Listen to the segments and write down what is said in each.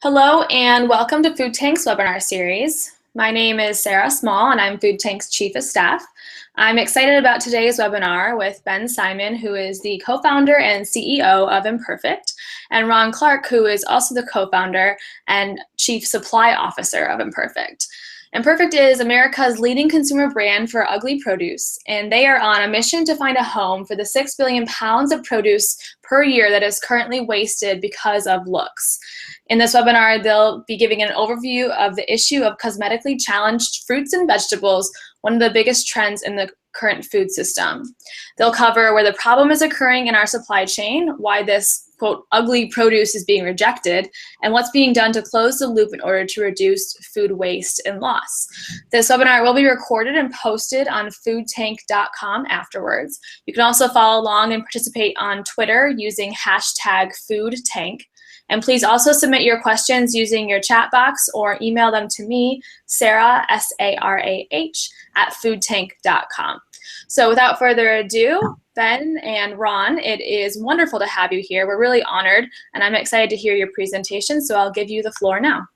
Hello and welcome to Food Tank's webinar series. My name is Sarah Small and I'm Food Tank's Chief of Staff. I'm excited about today's webinar with Ben Simon, who is the co-founder and CEO of Imperfect, and Ron Clark, who is also the co-founder and Chief Supply Officer of Imperfect. Imperfect is America's leading consumer brand for ugly produce, and they are on a mission to find a home for the 6 billion pounds of produce per year that is currently wasted because of looks. In this webinar, they'll be giving an overview of the issue of cosmetically challenged fruits and vegetables, one of the biggest trends in the current food system. They'll cover where the problem is occurring in our supply chain, why this, quote, ugly produce is being rejected, and what's being done to close the loop in order to reduce food waste and loss. This webinar will be recorded and posted on foodtank.com afterwards. You can also follow along and participate on Twitter using #foodtank. And please also submit your questions using your chat box or email them to me, Sarah, S-A-R-A-H, @foodtank.com. So without further ado, Ben and Ron, it is wonderful to have you here. We're really honored, and I'm excited to hear your presentation, so I'll give you the floor now.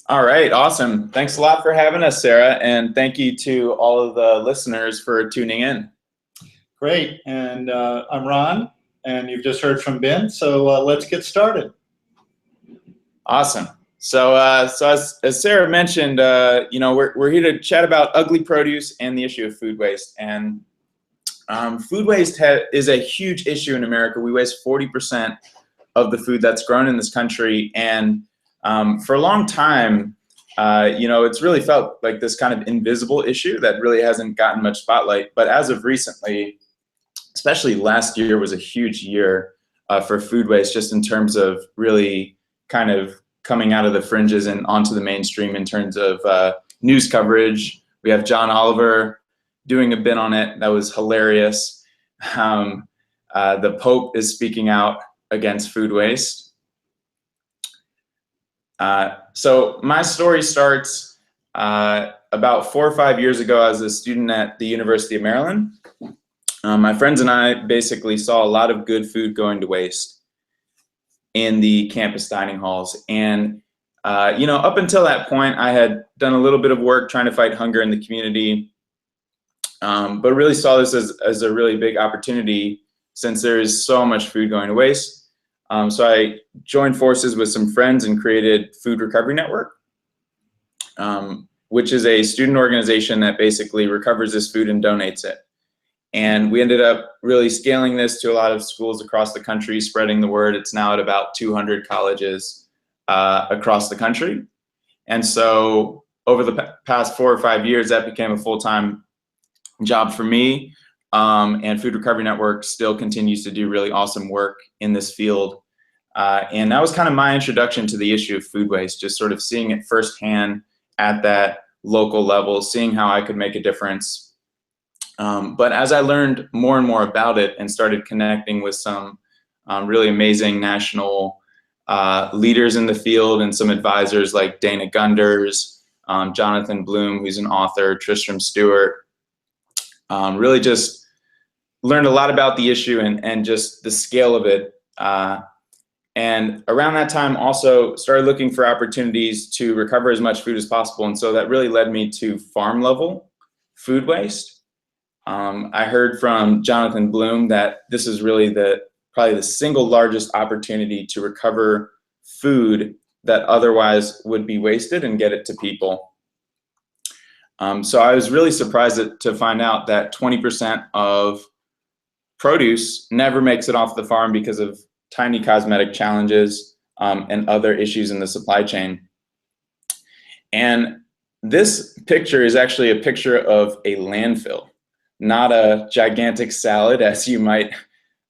All right, awesome. Thanks a lot for having us, Sarah, and thank you to all of the listeners for tuning in. Great, and I'm Ron. And you've just heard from Ben, so let's get started. Awesome. So as Sarah mentioned, we're here to chat about ugly produce and the issue of food waste. And food waste is a huge issue in America. We waste 40% of the food that's grown in this country, and for a long time, it's really felt like this kind of invisible issue that really hasn't gotten much spotlight. But as of recently, especially last year was a huge year for food waste, just in terms of really kind of coming out of the fringes and onto the mainstream in terms of news coverage. We have John Oliver doing a bit on it. That was hilarious. The Pope is speaking out against food waste. So my story starts about 4 or 5 years ago. I was a student at the University of Maryland. My friends and I basically saw a lot of good food going to waste in the campus dining halls. And, up until that point, I had done a little bit of work trying to fight hunger in the community, but really saw this as a really big opportunity since there is so much food going to waste. So I joined forces with some friends and created Food Recovery Network, which is a student organization that basically recovers this food and donates it. And we ended up really scaling this to a lot of schools across the country, spreading the word. It's now at about 200 colleges across the country. And so over the past 4 or 5 years, that became a full-time job for me. And Food Recovery Network still continues to do really awesome work in this field. And that was kind of my introduction to the issue of food waste, just sort of seeing it firsthand at that local level, seeing how I could make a difference. But as I learned more and more about it and started connecting with some really amazing national leaders in the field and some advisors like Dana Gunders, Jonathan Bloom, who's an author, Tristram Stewart, really just learned a lot about the issue and just the scale of it. And around that time also started looking for opportunities to recover as much food as possible. And so that really led me to farm level food waste. I heard from Jonathan Bloom that this is really probably the single largest opportunity to recover food that otherwise would be wasted and get it to people. So I was really surprised to find out that 20% of produce never makes it off the farm because of tiny cosmetic challenges and other issues in the supply chain. And this picture is actually a picture of a landfill. Not a gigantic salad as you might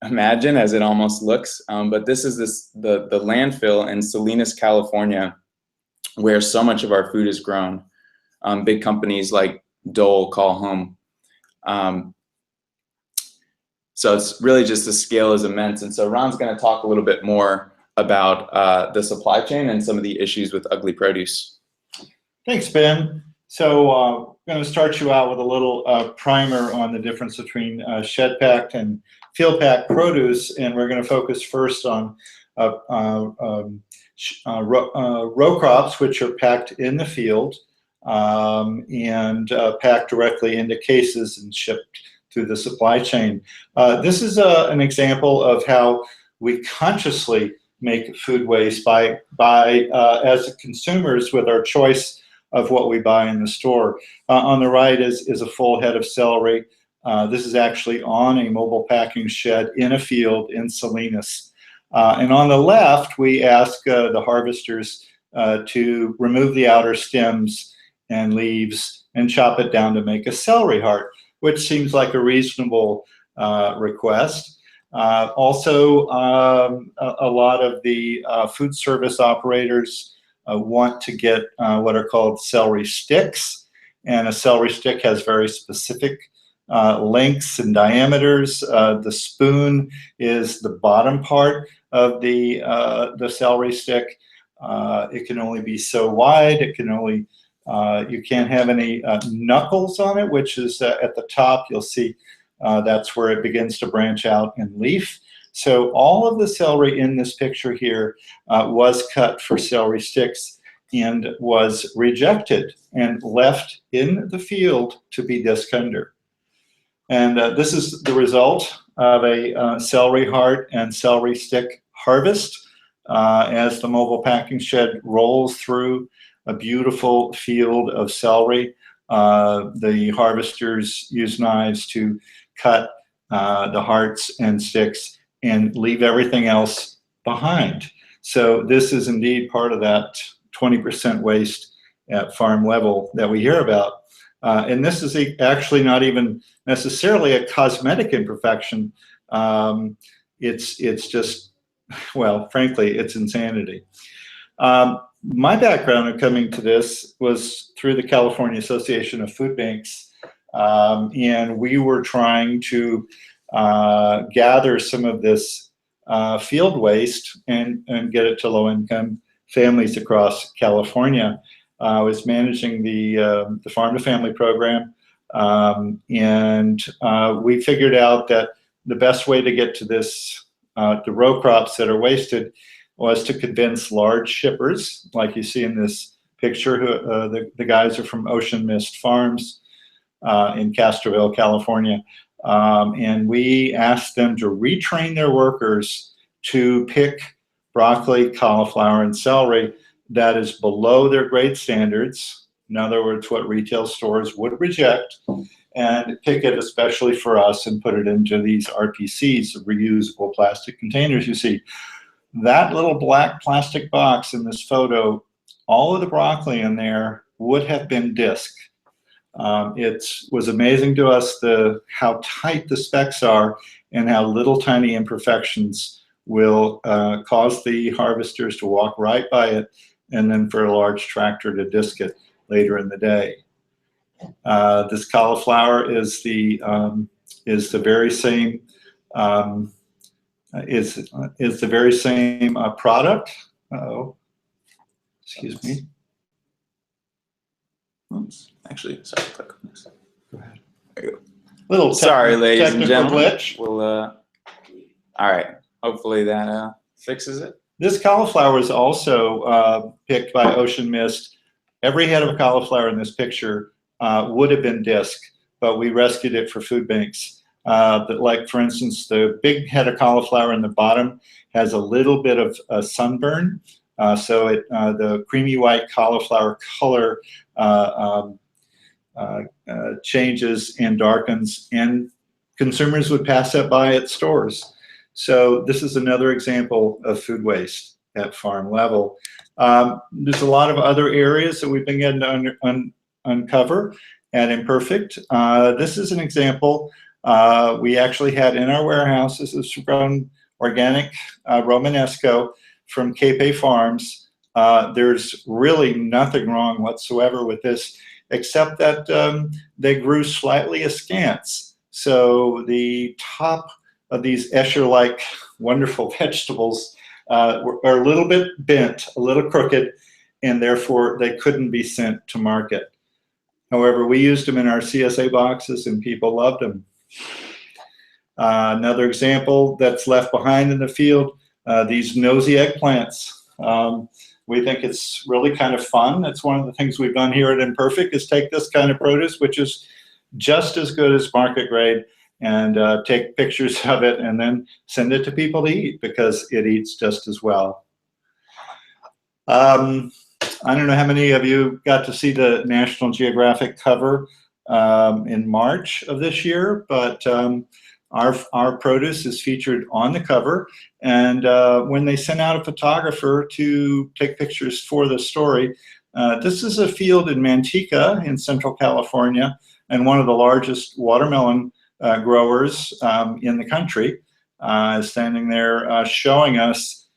imagine, as it almost looks, but this is the landfill in Salinas, California, where so much of our food is grown. Big companies like Dole call home. So it's really just the scale is immense. And so Ron's going to talk a little bit more about the supply chain and some of the issues with ugly produce. Thanks, Ben. So I'm going to start you out with a little primer on the difference between shed-packed and field-packed produce, and we're going to focus first on row crops, which are packed in the field and packed directly into cases and shipped through the supply chain. This is an example of how we consciously make food waste by as consumers with our choice of what we buy in the store. On the right is a full head of celery. This is actually on a mobile packing shed in a field in Salinas. And on the left, we ask the harvesters to remove the outer stems and leaves and chop it down to make a celery heart, which seems like a reasonable request. Also, a lot of the food service operators want to get what are called celery sticks, and a celery stick has very specific lengths and diameters. The spoon is the bottom part of the celery stick. It can only be so wide. It can only you can't have any knuckles on it, which is at the top. You'll see that's where it begins to branch out in leaf. So all of the celery in this picture here was cut for celery sticks and was rejected and left in the field to be disc under. And this is the result of a celery heart and celery stick harvest as the mobile packing shed rolls through a beautiful field of celery. The harvesters use knives to cut the hearts and sticks and leave everything else behind. So this is indeed part of that 20% waste at farm level that we hear about. And this is actually not even necessarily a cosmetic imperfection. It's just, well, frankly, it's insanity. My background in coming to this was through the California Association of Food Banks, and we were trying to gather some of this field waste and get it to low-income families across California. I was managing the Farm to Family program, and we figured out that the best way to get to this, the row crops that are wasted, was to convince large shippers, like you see in this picture. The guys are from Ocean Mist Farms in Castroville, California. And we asked them to retrain their workers to pick broccoli, cauliflower, and celery that is below their grade standards. In other words, what retail stores would reject, and pick it especially for us and put it into these RPCs, reusable plastic containers. You see that little black plastic box in this photo, all of the broccoli in there would have been disc. It was amazing to us how tight the specs are and how little tiny imperfections will cause the harvesters to walk right by it, and then for a large tractor to disc it later in the day. This cauliflower is the very same is the very same product. Uh-oh, excuse me. Oops. Actually, sorry, click on this. Go ahead. There you go. Little sorry, ladies and gentlemen. Glitch. We'll, all right. Hopefully that fixes it. This cauliflower is also picked by Ocean Mist. Every head of cauliflower in this picture would have been disc, but we rescued it for food banks. Like, for instance, the big head of cauliflower in the bottom has a little bit of sunburn, so the creamy white cauliflower color changes and darkens, and consumers would pass that by at stores. So this is another example of food waste at farm level. There's a lot of other areas that we've been getting to uncover at Imperfect. This is an example we actually had in our warehouse. This is grown organic Romanesco from Cape Farms. There's really nothing wrong whatsoever with this, except that they grew slightly askance. So the top of these Escher-like wonderful vegetables are a little bit bent, a little crooked, and therefore they couldn't be sent to market. However, we used them in our CSA boxes and people loved them. Another example that's left behind in the field, these nosy eggplants. We think it's really kind of fun. It's one of the things we've done here at Imperfect is take this kind of produce, which is just as good as market grade, and take pictures of it and then send it to people to eat because it eats just as well. I don't know how many of you got to see the National Geographic cover in March of this year, but our produce is featured on the cover, and when they sent out a photographer to take pictures for the story, this is a field in Manteca in Central California, and one of the largest watermelon growers in the country is standing there showing us,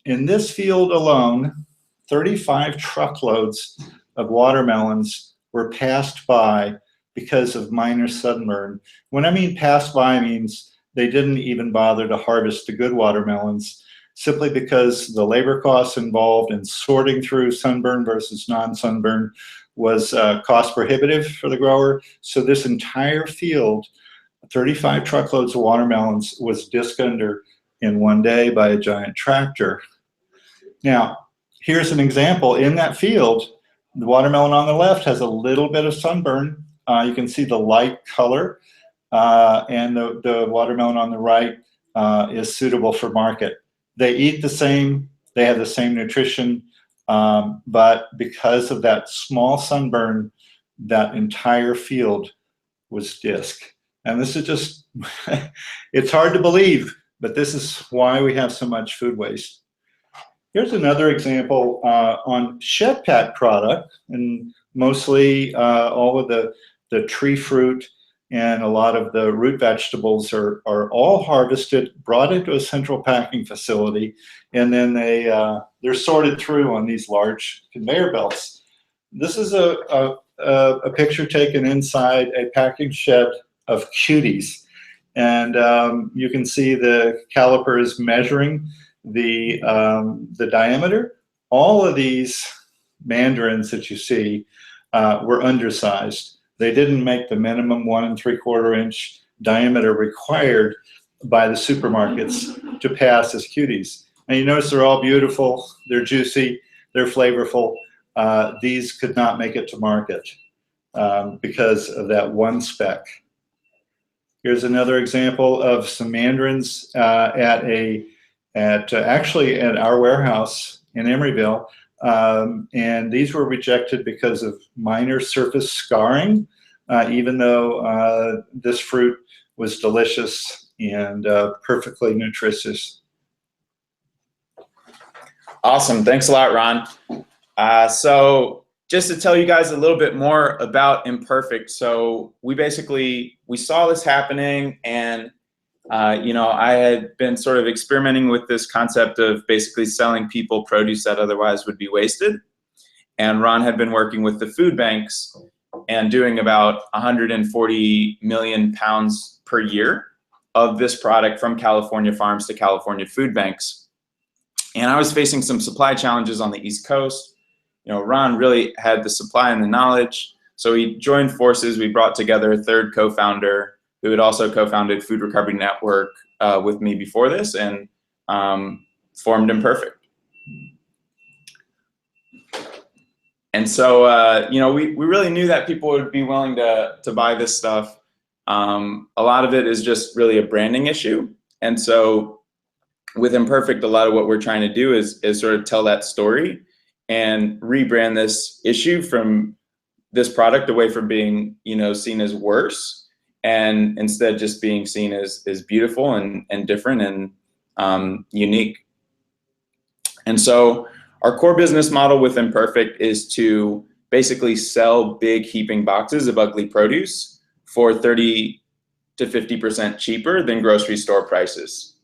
in this field alone, 35 truckloads of watermelons were passed by because of minor sunburn. When I mean passed by, means they didn't even bother to harvest the good watermelons, simply because the labor costs involved in sorting through sunburn versus non-sunburn was cost prohibitive for the grower. So this entire field, 35 truckloads of watermelons, was disc under in one day by a giant tractor. Now, here's an example. In that field, the watermelon on the left has a little bit of sunburn. You can see the light color, and the watermelon on the right is suitable for market. They eat the same, they have the same nutrition, but because of that small sunburn, that entire field was disc. And this is just, it's hard to believe, but this is why we have so much food waste. Here's another example on ShedPak product, and mostly all of the tree fruit and a lot of the root vegetables are all harvested, brought into a central packing facility, and then they're sorted through on these large conveyor belts. This is a picture taken inside a packing shed of cuties, and you can see the caliper is measuring the diameter. All of these mandarins that you see were undersized. They didn't make the minimum 1 3/4 inch diameter required by the supermarkets to pass as cuties. And you notice they're all beautiful, they're juicy, they're flavorful. These could not make it to market because of that one speck. Here's another example of some mandarins actually at our warehouse in Emeryville. And these were rejected because of minor surface scarring, even though this fruit was delicious and perfectly nutritious. Awesome, thanks a lot, Ron. So just to tell you guys a little bit more about Imperfect. So we saw this happening, and I had been sort of experimenting with this concept of basically selling people produce that otherwise would be wasted. And Ron had been working with the food banks and doing about 140 million pounds per year of this product from California farms to California food banks. And I was facing some supply challenges on the East Coast. Ron really had the supply and the knowledge. So we joined forces. We brought together a third co-founder who had also co-founded Food Recovery Network with me before this, and formed Imperfect. And so, we really knew that people would be willing to buy this stuff. A lot of it is just really a branding issue. And so with Imperfect, a lot of what we're trying to do is sort of tell that story and rebrand this issue from this product away from being, seen as worse, and instead just being seen as beautiful and different and unique. And so our core business model with Imperfect is to basically sell big heaping boxes of ugly produce for 30 to 50% cheaper than grocery store prices.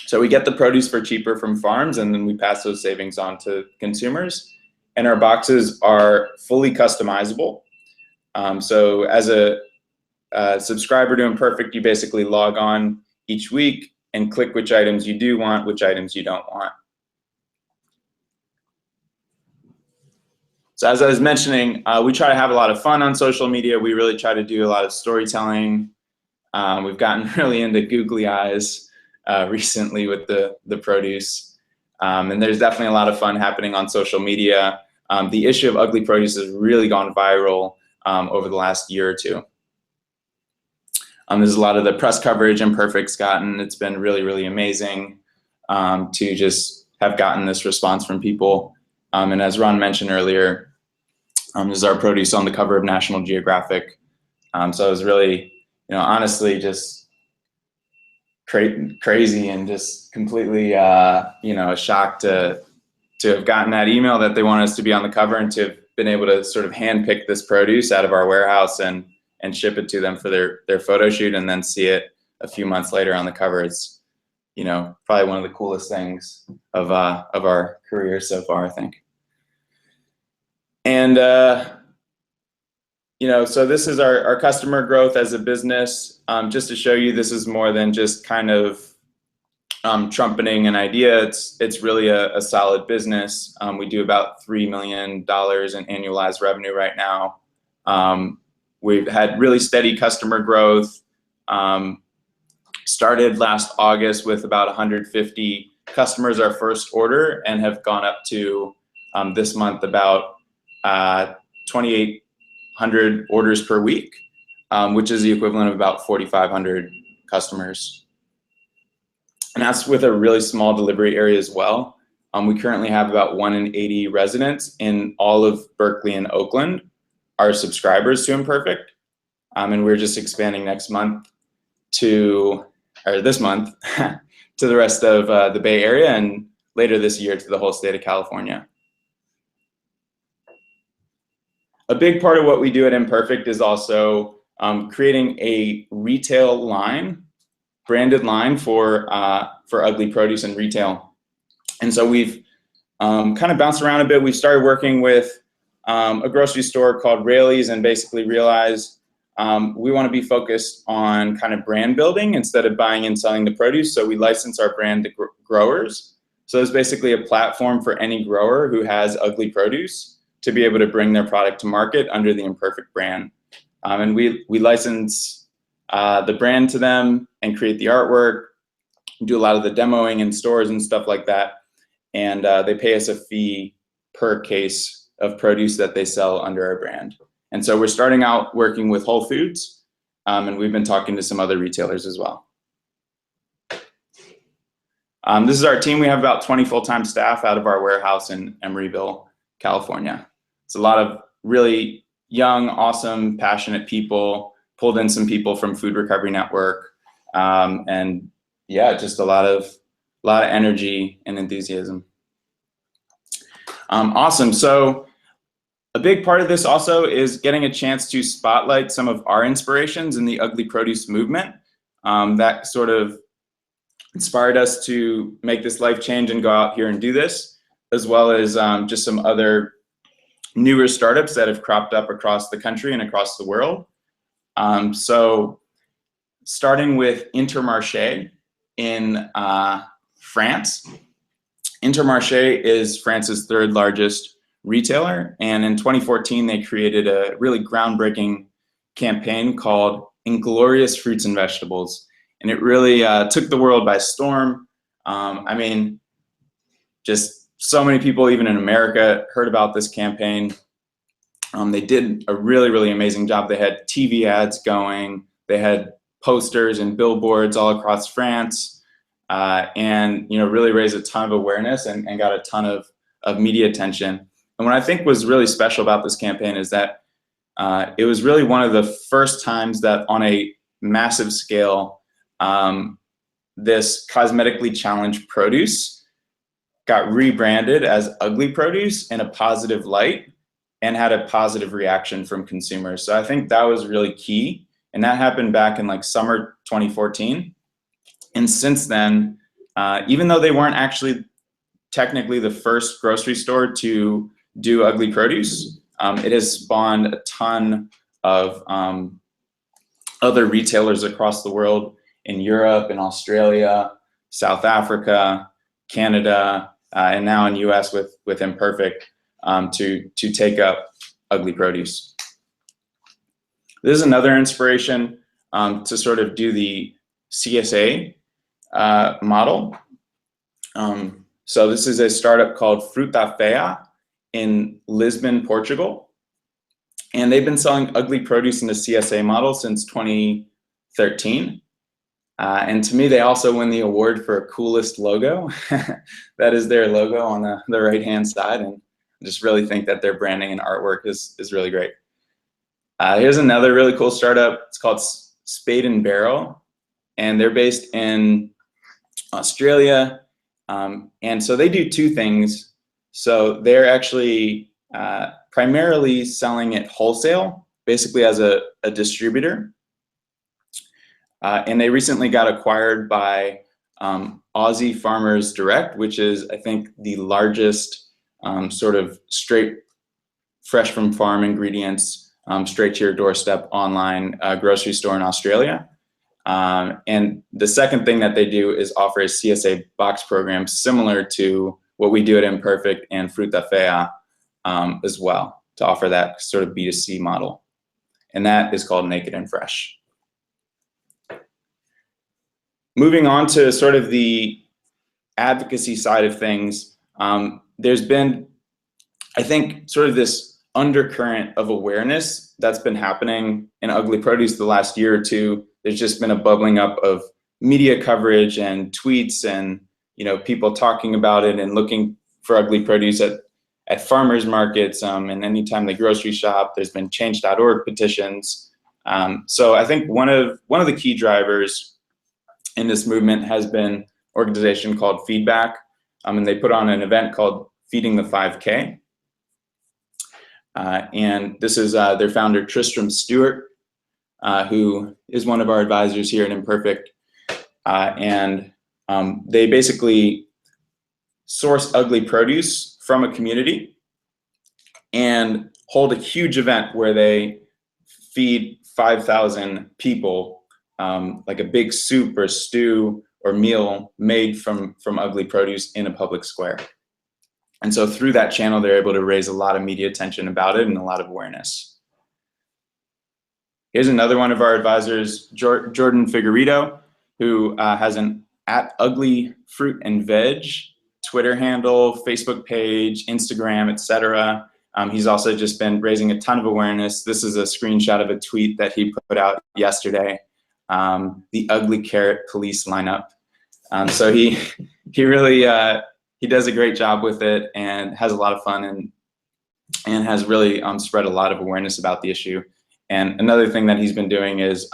So we get the produce for cheaper from farms, and then we pass those savings on to consumers. And our boxes are fully customizable. So as a subscriber to Imperfect, you basically log on each week and click which items you do want, which items you don't want. So as I was mentioning, we try to have a lot of fun on social media. We really try to do a lot of storytelling. We've gotten really into googly eyes. recently with the produce. And there's definitely a lot of fun happening on social media. The issue of ugly produce has really gone viral over the last year or two. There's a lot of the press coverage Imperfect's gotten. It's been really, really amazing to just have gotten this response from people. And as Ron mentioned earlier, this is our produce on the cover of National Geographic. So it was really, honestly just crazy and just completely, a shock to have gotten that email that they want us to be on the cover, and to have been able to sort of handpick this produce out of our warehouse and ship it to them for their photo shoot, and then see it a few months later on the cover. It's, probably one of the coolest things of our career so far, I think. And, so this is our customer growth as a business. Just to show you, this is more than just kind of trumpeting an idea. It's really a solid business. We do about $3 million in annualized revenue right now. We've had really steady customer growth. Started last August with about 150 customers our first order, and have gone up to this month about 2,800 orders per week, which is the equivalent of about 4,500 customers. And that's with a really small delivery area as well. We currently have about 1 in 80 residents in all of Berkeley and Oakland are subscribers to Imperfect. And we're just expanding this month to the rest of the Bay Area, and later this year to the whole state of California. A big part of what we do at Imperfect is also creating a retail line, branded line for ugly produce and retail. And so we've kind of bounced around a bit. We've started working with a grocery store called Raley's, and basically realized we want to be focused on kind of brand building instead of buying and selling the produce. So we license our brand to growers. So it's basically a platform for any grower who has ugly produce to be able to bring their product to market under the Imperfect brand. And we license the brand to them and create the artwork, do a lot of the demoing in stores and stuff like that. And they pay us a fee per case of produce that they sell under our brand. And so we're starting out working with Whole Foods, and we've been talking to some other retailers as well. This is our team. We have about 20 full-time staff out of our warehouse in Emeryville, California. It's a lot of really young, awesome, passionate people. Pulled in some people from Food Recovery Network, and yeah, just a lot of energy and enthusiasm. Awesome. So a big part of this also is getting a chance to spotlight some of our inspirations in the ugly produce movement. That sort of inspired us to make this life change and go out here and do this, as well as just some other newer startups that have cropped up across the country and across the world. So starting with Intermarché in France. Intermarché is France's third largest retailer, and in 2014 they created a really groundbreaking campaign called Inglorious Fruits and Vegetables, and it really took the world by storm. I mean, just so many people, even in America, heard about this campaign. They did a really, really amazing job. They had TV ads going, they had posters and billboards all across France, and really raised a ton of awareness and got a ton of media attention. And what I think was really special about this campaign is that it was really one of the first times that on a massive scale, this cosmetically challenged produce got rebranded as ugly produce in a positive light and had a positive reaction from consumers. So I think that was really key. And that happened back in like summer 2014. And since then, even though they weren't actually technically the first grocery store to do ugly produce, it has spawned a ton of other retailers across the world in Europe, in Australia, South Africa, Canada, and now in US with Imperfect, to take up ugly produce. This is another inspiration to sort of do the CSA model. So this is a startup called Fruta Feia in Lisbon, Portugal. And they've been selling ugly produce in the CSA model since 2013. And to me, they also win the award for coolest logo. That is their logo on the right-hand side. And I just really think that their branding and artwork is really great. Here's another really cool startup. It's called Spade and Barrel. And they're based in Australia. And so they do two things. So they're actually primarily selling it wholesale, basically as a distributor. And they recently got acquired by Aussie Farmers Direct, which is, I think, the largest sort of straight fresh from farm ingredients, straight to your doorstep online grocery store in Australia. And the second thing that they do is offer a CSA box program similar to what we do at Imperfect and Fruta Feia as well, to offer that sort of B2C model. And that is called Naked and Fresh. Moving on to sort of the advocacy side of things, there's been, I think, sort of this undercurrent of awareness that's been happening in ugly produce the last year or two. There's just been a bubbling up of media coverage and tweets and people talking about it and looking for ugly produce at farmers markets and anytime they grocery shop. There's been change.org petitions. So I think one of the key drivers in this movement has been an organization called Feedback, and they put on an event called Feeding the 5K. And this is their founder, Tristram Stewart, who is one of our advisors here at Imperfect. And they basically source ugly produce from a community and hold a huge event where they feed 5,000 people like a big soup or stew or meal made from ugly produce in a public square. And so through that channel, they're able to raise a lot of media attention about it and a lot of awareness. Here's another one of our advisors, Jordan Figueredo, who has an @uglyfruitandveg Twitter handle, Facebook page, Instagram, etc. He's also just been raising a ton of awareness. This is a screenshot of a tweet that he put out yesterday, the ugly carrot police lineup. So he really, he does a great job with it and has a lot of fun and has really spread a lot of awareness about the issue. And another thing that he's been doing is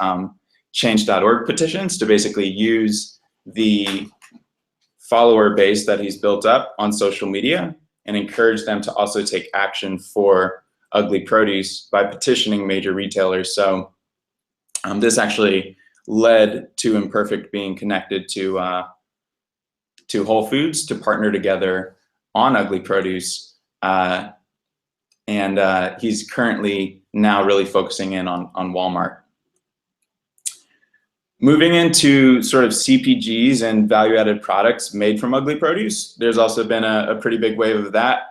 change.org petitions to basically use the follower base that he's built up on social media and encourage them to also take action for ugly produce by petitioning major retailers. So this actually led to Imperfect being connected to Whole Foods to partner together on ugly produce. And he's currently now really focusing in on Walmart. Moving into sort of CPGs and value-added products made from ugly produce, there's also been a pretty big wave of that.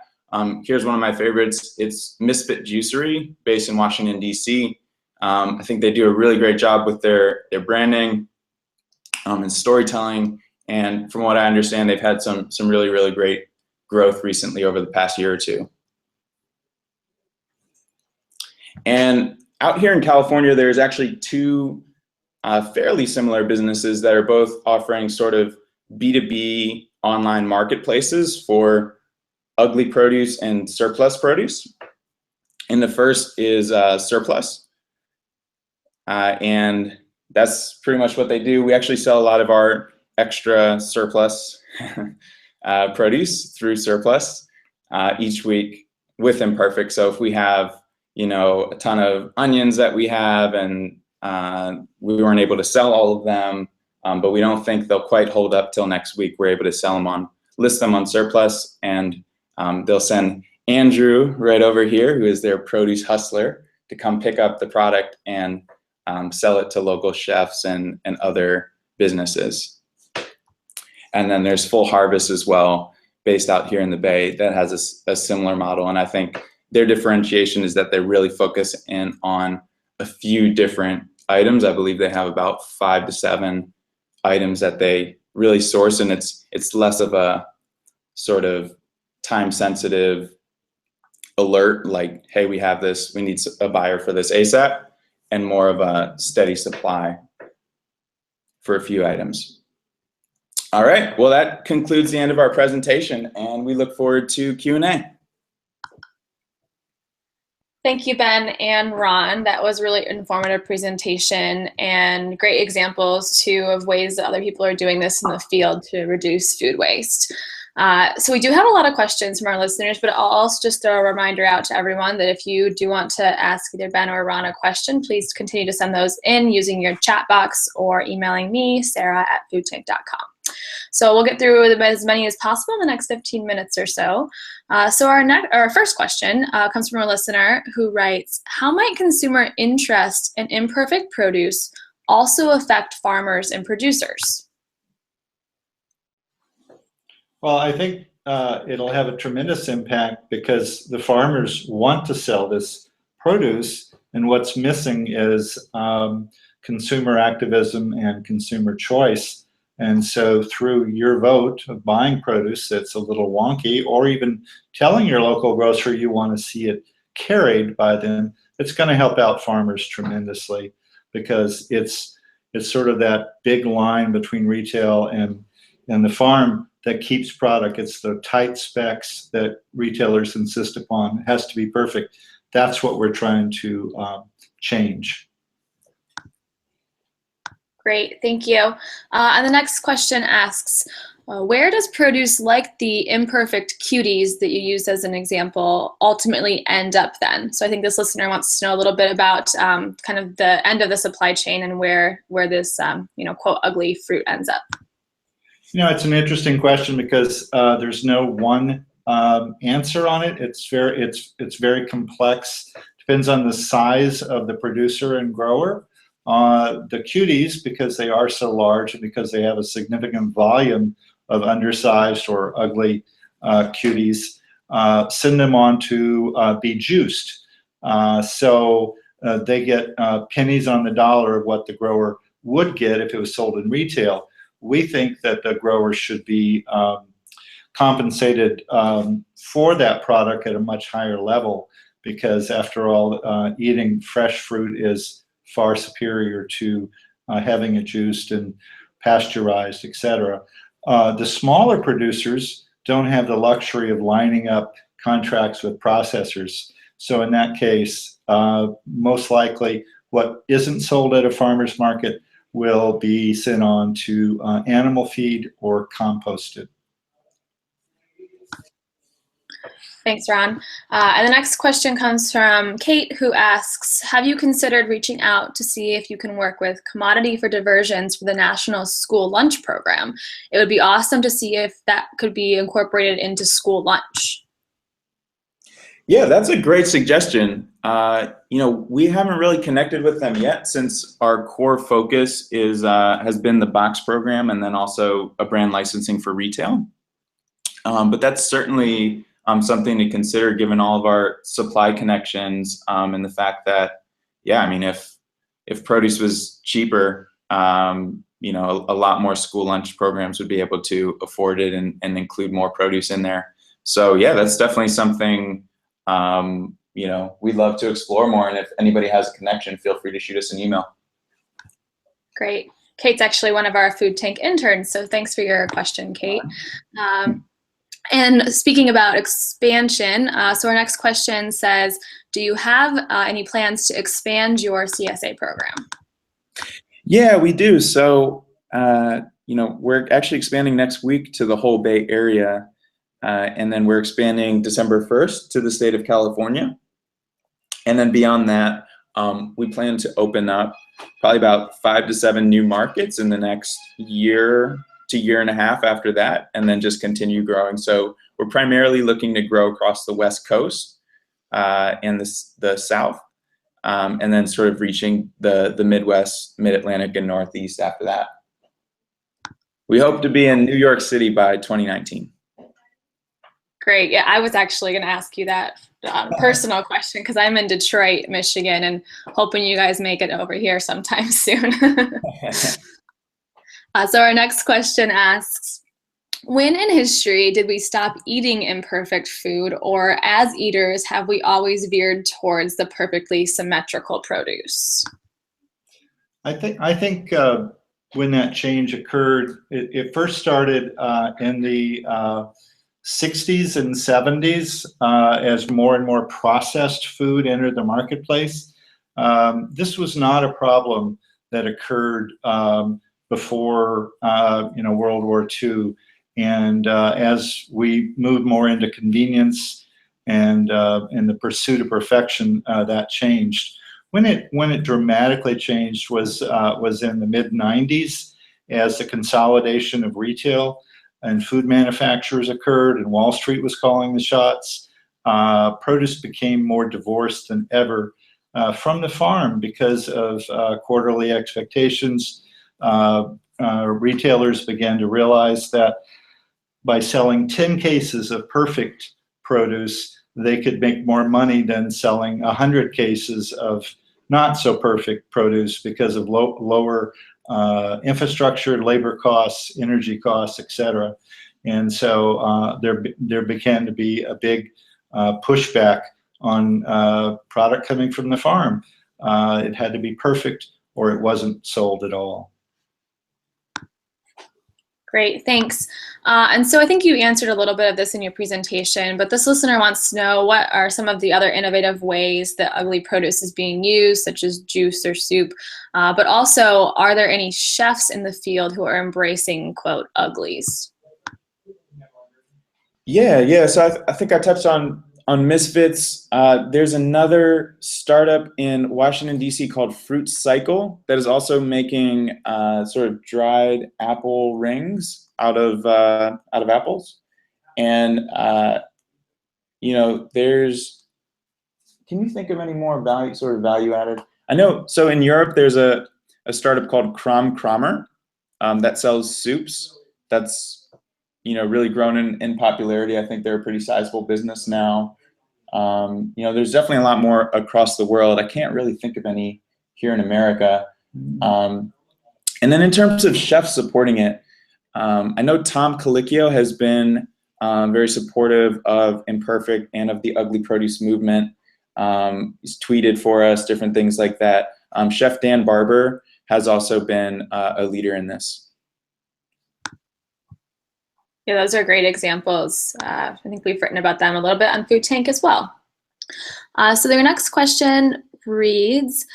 Here's one of my favorites. It's Misfit Juicery, based in Washington, D.C. I think they do a really great job with their branding and storytelling. And from what I understand, they've had some really, really great growth recently over the past year or two. And out here in California, there's actually two fairly similar businesses that are both offering sort of B2B online marketplaces for ugly produce and surplus produce. And the first is Surplus. And that's pretty much what they do. We actually sell a lot of our extra surplus produce through Surplus each week with Imperfect. So if we have, a ton of onions that we have and we weren't able to sell all of them, but we don't think they'll quite hold up till next week, we're able to list them on Surplus, and they'll send Andrew right over here, who is their produce hustler, to come pick up the product and sell it to local chefs and other businesses. And then there's Full Harvest as well, based out here in the Bay, that has a similar model. And I think their differentiation is that they really focus in on a few different items. I believe they have about 5 to 7 items that they really source, and it's less of a sort of time sensitive alert like, hey, we have this, we need a buyer for this ASAP, and more of a steady supply for a few items. All right, well, that concludes the end of our presentation, and we look forward to Q&A. Thank you, Ben and Ron. That was a really informative presentation and great examples too of ways that other people are doing this in the field to reduce food waste. So we do have a lot of questions from our listeners, but I'll also just throw a reminder out to everyone that if you do want to ask either Ben or Ron a question, please continue to send those in using your chat box or emailing me, sarah@foodtank.com. So we'll get through as many as possible in the next 15 minutes or so. So our first question comes from a listener who writes, how might consumer interest in imperfect produce also affect farmers and producers? Well, I think it'll have a tremendous impact because the farmers want to sell this produce, and what's missing is consumer activism and consumer choice. And so through your vote of buying produce that's a little wonky, or even telling your local grocer you want to see it carried by them, it's going to help out farmers tremendously, because it's sort of that big line between retail and the farm that keeps product. It's the tight specs that retailers insist upon. It has to be perfect. That's what we're trying to change. Great, thank you. And the next question asks, where does produce like the imperfect cuties that you used as an example ultimately end up then? So I think this listener wants to know a little bit about kind of the end of the supply chain and where this, quote, ugly fruit ends up. It's an interesting question because there's no one answer on it. It's very complex. Depends on the size of the producer and grower. The cuties, because they are so large and because they have a significant volume of undersized or ugly cuties, send them on to be juiced. So they get pennies on the dollar of what the grower would get if it was sold in retail. We think that the grower should be compensated for that product at a much higher level, because after all, eating fresh fruit is far superior to having it juiced and pasteurized, etc. The smaller producers don't have the luxury of lining up contracts with processors. So in that case, most likely what isn't sold at a farmer's market will be sent on to animal feed or composted. Thanks, Ron. And the next question comes from Kate, who asks, have you considered reaching out to see if you can work with Commodity for Diversions for the National School Lunch Program? It would be awesome to see if that could be incorporated into school lunch. Yeah, that's a great suggestion. We haven't really connected with them yet, since our core focus has been the box program and then also a brand licensing for retail. But that's certainly something to consider, given all of our supply connections, and the fact that, if produce was cheaper, a lot more school lunch programs would be able to afford it and include more produce in there. So yeah, that's definitely something we'd love to explore more. And if anybody has a connection, feel free to shoot us an email. Great. Kate's actually one of our Food Tank interns, so thanks for your question, Kate. And speaking about expansion, so our next question says, do you have any plans to expand your CSA program? Yeah, we do. So, we're actually expanding next week to the whole Bay Area, and then we're expanding December 1st to the state of California. And then beyond that, we plan to open up probably about 5 to 7 new markets in the next year to year and a half after that, and then just continue growing. So we're primarily looking to grow across the West Coast and the South, and then sort of reaching the Midwest, Mid-Atlantic, and Northeast after that. We hope to be in New York City by 2019. Great. Yeah, I was actually going to ask you that personal question, because I'm in Detroit, Michigan, and hoping you guys make it over here sometime soon. So our next question asks, when in history did we stop eating imperfect food, or as eaters, have we always veered towards the perfectly symmetrical produce? I think when that change occurred, it first started in the 60s and 70s as more and more processed food entered the marketplace. This was not a problem that occurred before World War II. And as we moved more into convenience and in the pursuit of perfection, that changed. When it dramatically changed was in the mid 90s, as the consolidation of retail and food manufacturers occurred, and Wall Street was calling the shots. Produce became more divorced than ever from the farm because of quarterly expectations. Retailers began to realize that by selling 10 cases of perfect produce, they could make more money than selling 100 cases of not so perfect produce because of lower infrastructure, labor costs, energy costs, etc. And so there began to be a big pushback on product coming from the farm. It had to be perfect or it wasn't sold at all. Great, thanks. And so I think you answered a little bit of this in your presentation, but this listener wants to know, what are some of the other innovative ways that ugly produce is being used, such as juice or soup? But also, are there any chefs in the field who are embracing, quote, uglies? Yeah. So I think I touched on Misfits. There's another startup in Washington, D.C. called Fruit Cycle that is also making sort of dried apple rings out of apples. And there's. Can you think of any more value added? I know. So in Europe, there's a startup called Kram Kramer that sells soups. That's really grown in popularity. I think they're a pretty sizable business now. There's definitely a lot more across the world. I can't really think of any here in America. And then in terms of chefs supporting it, I know Tom Colicchio has been very supportive of Imperfect and of the ugly produce movement. He's tweeted for us, different things like that. Chef Dan Barber has also been a leader in this. Yeah, those are great examples. I think we've written about them a little bit on Food Tank as well. So their next question reads,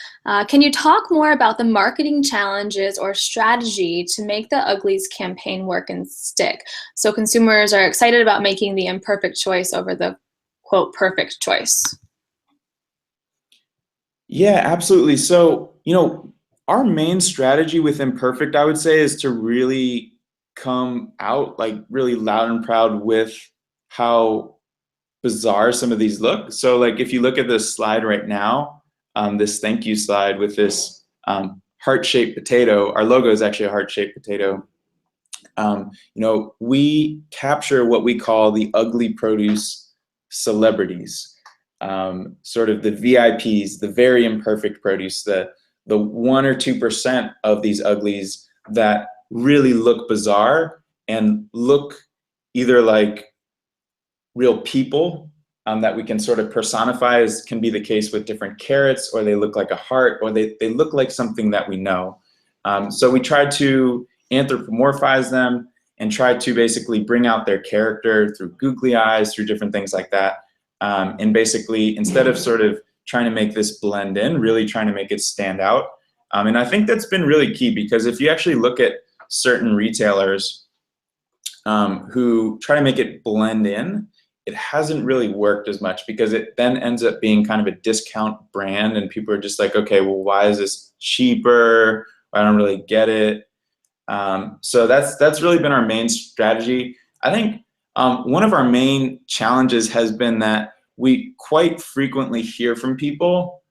can you talk more about the marketing challenges or strategy to make the Uglies campaign work and stick, so consumers are excited about making the imperfect choice over the, quote, perfect choice? Yeah, absolutely. So, our main strategy with Imperfect, I would say, is to really come out like really loud and proud with how bizarre some of these look. So like if you look at this slide right now, this thank you slide with this heart-shaped potato, our logo is actually a heart-shaped potato. We capture what we call the ugly produce celebrities, sort of the VIPs, the very imperfect produce, the 1 or 2% of these uglies that really look bizarre and look either like real people that we can sort of personify, as can be the case with different carrots, or they look like a heart, or they look like something that we know. So we try to anthropomorphize them and try to basically bring out their character through googly eyes, through different things like that. And basically, instead of sort of trying to make this blend in, really trying to make it stand out. And I think that's been really key, because if you actually look at certain retailers who try to make it blend in, it hasn't really worked as much, because it then ends up being kind of a discount brand, and people are just like, okay, well, why is this cheaper? I don't really get it. So that's really been our main strategy. I think one of our main challenges has been that we quite frequently hear from people,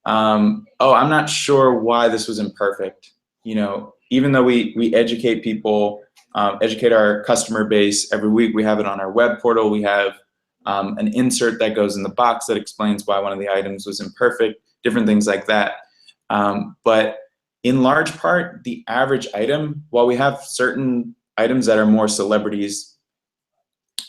oh, I'm not sure why this was imperfect. Even though we educate people, educate our customer base every week, we have it on our web portal, we have an insert that goes in the box that explains why one of the items was imperfect, different things like that. But in large part, the average item, while we have certain items that are more celebrities,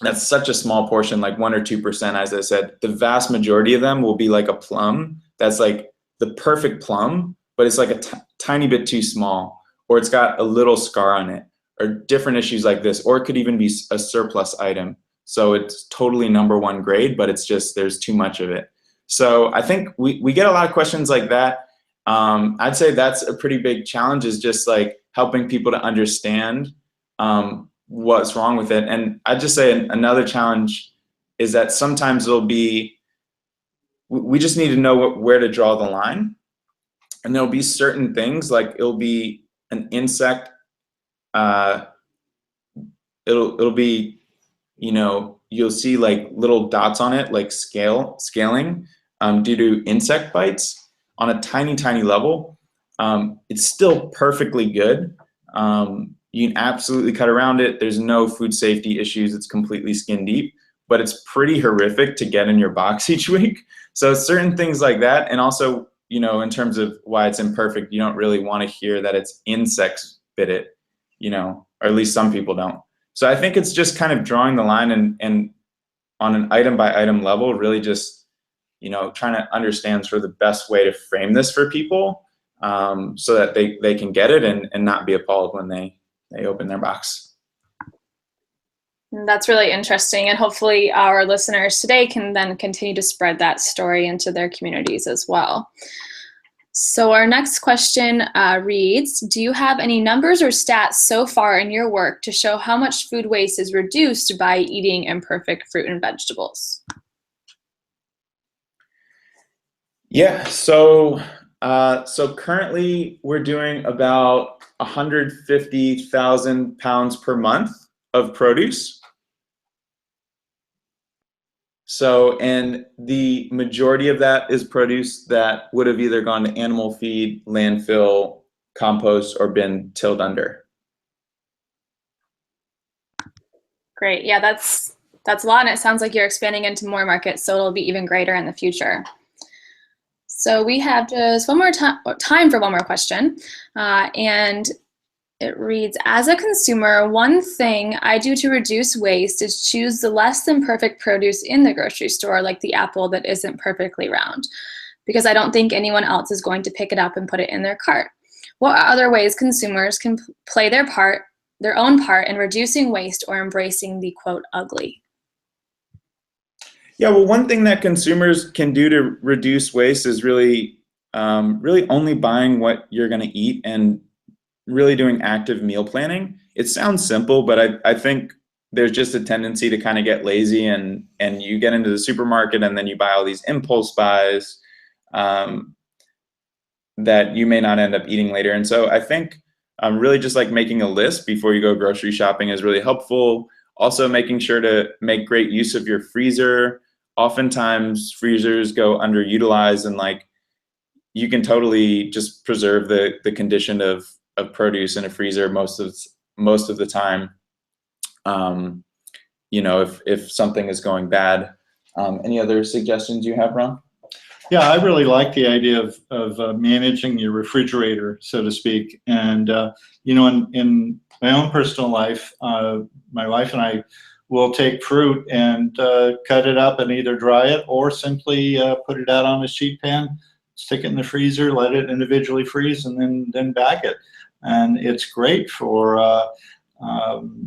that's such a small portion, like 1 or 2%, as I said. The vast majority of them will be like a plum that's like the perfect plum, but it's like a tiny bit too small, or it's got a little scar on it, or different issues like this, or it could even be a surplus item. So it's totally #1 grade, but it's just there's too much of it. So I think we get a lot of questions like that. I'd say that's a pretty big challenge, is just like helping people to understand what's wrong with it. And I'd just say another challenge is that sometimes it'll be, we just need to know where to draw the line. And there'll be certain things, like it'll be an insect, it'll be, you know, you'll see like little dots on it, like scaling due to insect bites on a tiny level. It's still perfectly good. You can absolutely cut around it. There's no food safety issues. It's completely skin deep, but it's pretty horrific to get in your box each week. So certain things like that. And also, you know, in terms of why it's imperfect, you don't really want to hear that it's insects bit it, you know, or at least some people don't. So I think it's just kind of drawing the line and on an item by item level, really just, you know, trying to understand sort of the best way to frame this for people, so that they can get it and not be appalled when they open their box. That's really interesting, and hopefully our listeners today can then continue to spread that story into their communities as well. So our next question reads, do you have any numbers or stats so far in your work to show how much food waste is reduced by eating imperfect fruit and vegetables? Yeah, so currently we're doing about 150,000 pounds per month of produce. So, and the majority of that is produce that would have either gone to animal feed, landfill, compost, or been tilled under. Great. Yeah, that's a lot, and it sounds like you're expanding into more markets, so it'll be even greater in the future. So we have just one more time for one more question, and it reads, as a consumer, one thing I do to reduce waste is choose the less than perfect produce in the grocery store, like the apple that isn't perfectly round, because I don't think anyone else is going to pick it up and put it in their cart. What are other ways consumers can play their own part in reducing waste or embracing the quote ugly? Yeah, well, one thing that consumers can do to reduce waste is really only buying what you're going to eat and really doing active meal planning. It sounds simple, but I think there's just a tendency to kind of get lazy and you get into the supermarket and then you buy all these impulse buys that you may not end up eating later. And so I think really just like making a list before you go grocery shopping is really helpful. Also making sure to make great use of your freezer. Oftentimes freezers go underutilized, and like you can totally just preserve the condition of produce in a freezer most of the time. You know, if something is going bad. Any other suggestions you have, Ron? Yeah, I really like the idea of managing your refrigerator, so to speak. And you know, in my own personal life, my wife and I will take fruit and cut it up and either dry it or simply put it out on a sheet pan, stick it in the freezer, let it individually freeze, and then bag it. And it's great for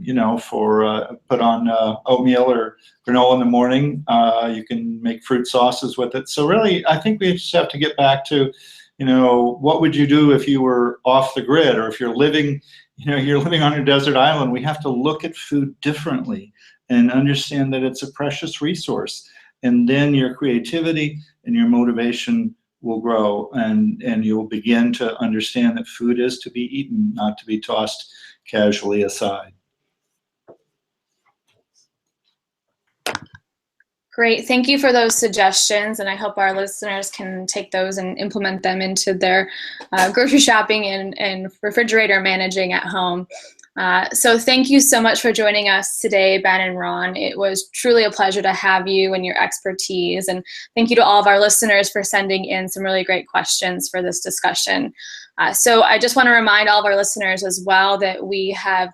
you know, for put on oatmeal or granola in the morning. You can make fruit sauces with it. So really, I think we just have to get back to, you know, what would you do if you were off the grid, or if you're living, you know, you're living on a desert island. We have to look at food differently and understand that it's a precious resource. And then your creativity and your motivation will grow, and you'll begin to understand that food is to be eaten, not to be tossed casually aside. Great. Thank you for those suggestions, and I hope our listeners can take those and implement them into their grocery shopping and refrigerator managing at home. So thank you so much for joining us today, Ben and Ron. It was truly a pleasure to have you and your expertise. And thank you to all of our listeners for sending in some really great questions for this discussion. So I just want to remind all of our listeners as well that we have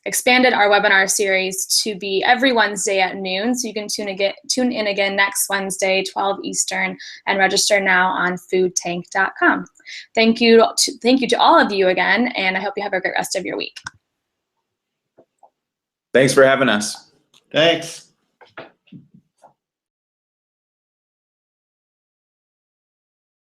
expanded our webinar series to be every Wednesday at noon. So you can tune in again next Wednesday, 12 Eastern, and register now on foodtank.com. Thank you to all of you again, and I hope you have a great rest of your week. Thanks for having us. Thanks.